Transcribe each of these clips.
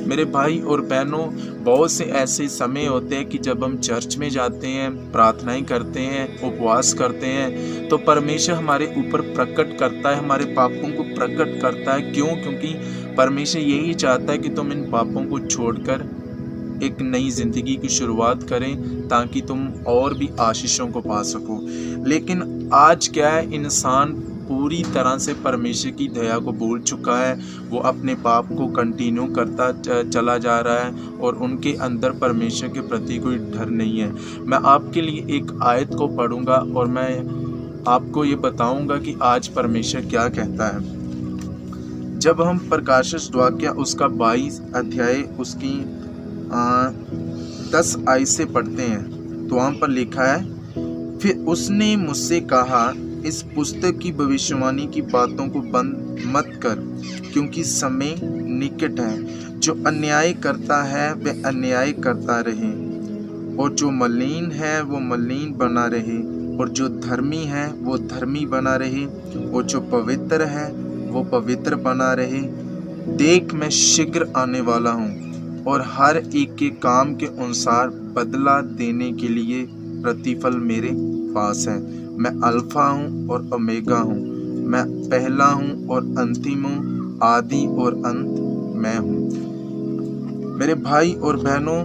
मेरे भाई और बहनों, बहुत से ऐसे समय होते हैं कि जब हम चर्च में जाते हैं, प्रार्थनाएं करते हैं, उपवास करते हैं, तो परमेश्वर हमारे ऊपर प्रकट करता है, हमारे पापों को प्रकट करता है। क्यों? क्योंकि परमेश्वर यही चाहता है कि तुम इन पापों को छोड़कर एक नई ज़िंदगी की शुरुआत करें, ताकि तुम और भी आशीषों को पा सको। लेकिन आज क्या है, इंसान पूरी तरह से परमेश्वर की दया को भूल चुका है। वो अपने पाप को कंटिन्यू करता चला जा रहा है और उनके अंदर परमेश्वर के प्रति कोई डर नहीं है। मैं आपके लिए एक आयत को पढ़ूंगा और मैं आपको ये बताऊंगा कि आज परमेश्वर क्या कहता है। जब हम प्रकाशित वाक्य उसका 22 अध्याय उसकी 10 आयत से पढ़ते हैं, तो वहाँ पर लिखा है, फिर उसने मुझसे कहा, इस पुस्तक की भविष्यवाणी की बातों को बंद मत कर, क्योंकि समय निकट है। जो अन्याय करता है वह अन्याय करता रहे, और जो मलिन है वो मलिन बना रहे, और जो धर्मी है वो धर्मी बना रहे, और जो पवित्र है वो पवित्र बना रहे। देख, मैं शीघ्र आने वाला हूँ, और हर एक के काम के अनुसार बदला देने के लिए प्रतिफल मेरे पास है। मैं अल्फा हूँ और ओमेगा हूँ, मैं पहला हूँ और अंतिम हूँ, आदि और अंत मैं हूँ। मेरे भाई और बहनों,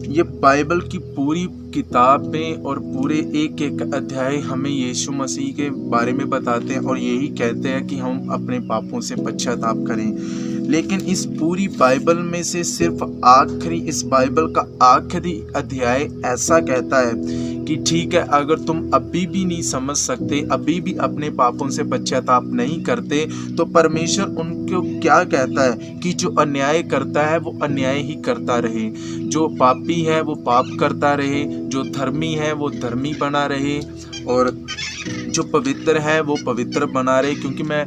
ये बाइबल की पूरी किताबें और पूरे एक एक अध्याय हमें यीशु मसीह के बारे में बताते हैं और यही कहते हैं कि हम अपने पापों से पश्चाताप करें। लेकिन इस पूरी बाइबल में से सिर्फ इस बाइबल का आखिरी अध्याय ऐसा कहता है कि ठीक है, अगर तुम अभी भी नहीं समझ सकते, अभी भी अपने पापों से पश्चाताप नहीं करते, तो परमेश्वर उनको क्या कहता है कि जो अन्याय करता है वो अन्याय ही करता रहे, जो पापी है वो पाप करता रहे, जो धर्मी है वो धर्मी बना रहे, और जो पवित्र है वो पवित्र बना रहे। क्योंकि मैं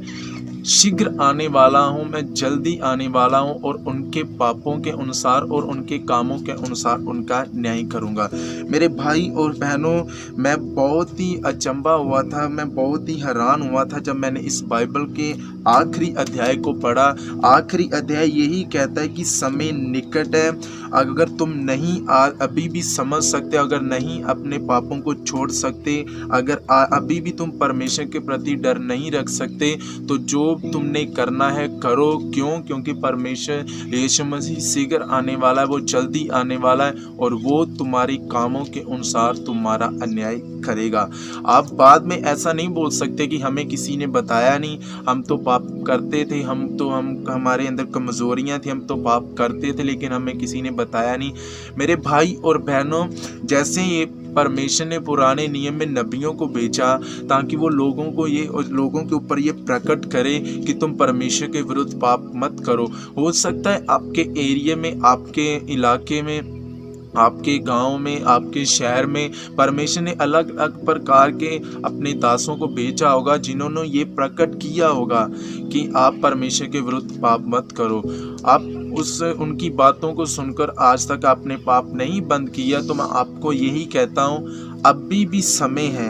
शीघ्र आने वाला हूँ, मैं जल्दी आने वाला हूँ, और उनके पापों के अनुसार और उनके कामों के अनुसार उनका न्याय करूँगा। मेरे भाई और बहनों, मैं बहुत ही अचंभा हुआ था, मैं बहुत ही हैरान हुआ था जब मैंने इस बाइबल के आखिरी अध्याय को पढ़ा। आखिरी अध्याय यही कहता है कि समय निकट है। अगर तुम नहीं अभी भी समझ सकते, अगर नहीं अपने पापों को छोड़ सकते, अगर अभी भी तुम परमेश्वर के प्रति डर नहीं रख सकते, तो जो तुमने करना है करो। क्यों? क्योंकि परमेश्वर यीशु मसीह शीघ्र आने वाला है, वो जल्दी आने वाला है, और वो तुम्हारी कामों के अनुसार तुम्हारा अन्याय करेगा। आप बाद में ऐसा नहीं बोल सकते कि हमें किसी ने बताया नहीं, हम तो पाप करते थे, हम हमारे अंदर कमजोरियां थी, हम तो पाप करते थे, लेकिन हमें किसी ने बताया नहीं। मेरे भाई और बहनों, जैसे ये परमेश्वर ने पुराने नियम में नबियों को भेजा ताकि वो लोगों के ऊपर ये प्रकट करे कि तुम परमेश्वर के विरुद्ध पाप मत करो। हो सकता है आपके एरिया में, आपके इलाके में, आपके गांव में, आपके शहर में परमेश्वर ने अलग अलग प्रकार के अपने दासों को भेजा होगा, जिन्होंने ये प्रकट किया होगा कि आप परमेश्वर के विरुद्ध पाप मत करो। आप उनकी बातों को सुनकर आज तक आपने पाप नहीं बंद किया, तो मैं आपको यही कहता हूँ, अभी भी समय है।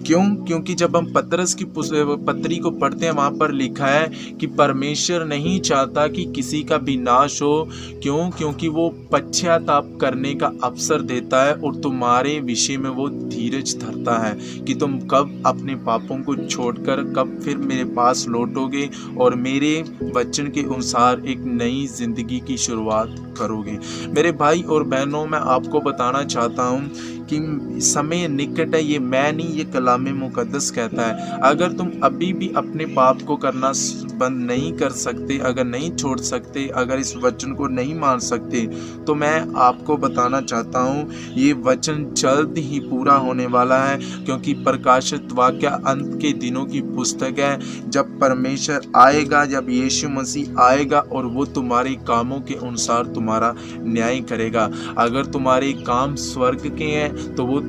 क्यों? क्योंकि जब हम पतरस की पत्री को पढ़ते हैं, वहाँ पर लिखा है कि परमेश्वर नहीं चाहता कि किसी का भी नाश हो। क्यों? क्योंकि वो पश्चाताप करने का अवसर देता है, और तुम्हारे विषय में वो धीरज धरता है कि तुम कब अपने पापों को छोड़कर कब फिर मेरे पास लौटोगे और मेरे वचन के अनुसार एक नई जिंदगी की शुरुआत करोगे। मेरे भाई और बहनों, मैं आपको बताना चाहता हूँ कि समय निकट है। ये मैं नहीं, ये कलामे मुकद्दस कहता है। अगर तुम अभी भी अपने पाप को करना बंद नहीं कर सकते, अगर नहीं छोड़ सकते, अगर इस वचन को नहीं मान सकते, तो मैं आपको बताना चाहता हूँ, ये वचन जल्द ही पूरा होने वाला है। क्योंकि प्रकाशित वाक्य अंत के दिनों की पुस्तक है। जब परमेश्वर आएगा, जब यीशु मसीह आएगा, और वो तुम्हारे कामों के अनुसार तुम्हारा न्याय करेगा। अगर तुम्हारे काम स्वर्ग के हैं तो वो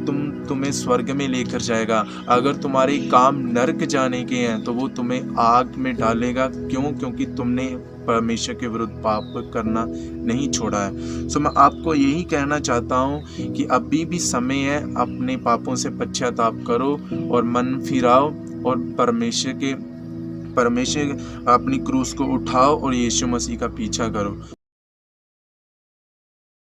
तुम्हें स्वर्ग में लेकर जाएगा। अगर तुम्हारे काम नरक जाने के हैं तो वो तुम्हें आग में डालेगा। क्यों? क्योंकि तुमने परमेश्वर के विरुद्ध पाप करना नहीं छोड़ा है। सो मैं आपको यही कहना चाहता हूँ कि अभी भी समय है, अपने पापों से पश्चाताप करो और मन फिराओ और परमेश्वर के परमेश्वर अपनी क्रूस को उठाओ और यीशु मसीह का पीछा करो।